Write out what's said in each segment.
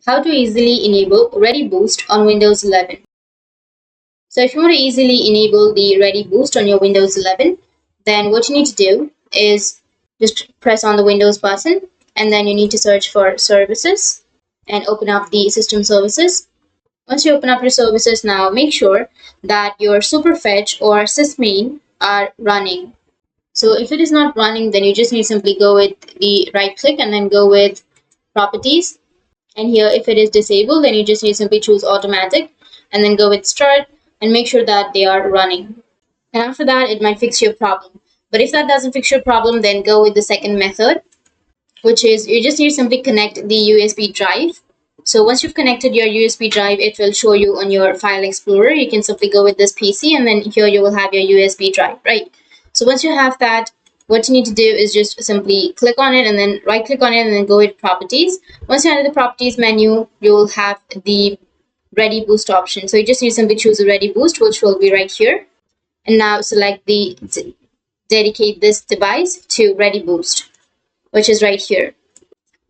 How to easily enable ReadyBoost on Windows 11. So if you want to easily enable the ReadyBoost on your Windows 11, then what you need to do is just press on the Windows button, and then you need to search for services and open up the system services. Once you open up your services, now make sure that your superfetch or sysmain are running. So if it is not running, then you just need to simply go with the right click and then go with properties. And here, if it is disabled, then you just need to simply choose automatic and then go with start and make sure that they are running. And after that, it might fix your problem. But if that doesn't fix your problem, then go with the second method, which is you just need to simply connect the USB drive. So once you've connected your USB drive, it will show you on your file explorer. You can simply go with this PC, and then here you will have your USB drive, right? So once you have that, what you need to do is just simply click on it and then right click on it and then go with properties. Once you're under the properties menu, you will have the ReadyBoost option. So you just need to simply choose a ReadyBoost, which will be right here. And now select the dedicate this device to ReadyBoost, which is right here.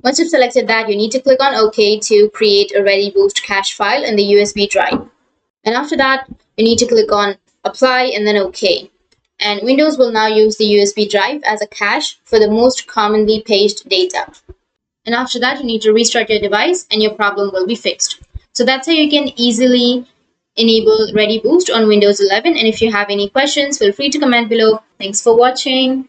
Once you've selected that, you need to click on OK to create a ReadyBoost cache file in the USB drive. And after that, you need to click on Apply and then OK. And Windows will now use the USB drive as a cache for the most commonly paged data. And after that, you need to restart your device and your problem will be fixed. So that's how you can easily enable ReadyBoost on Windows 11. And if you have any questions, feel free to comment below. Thanks for watching.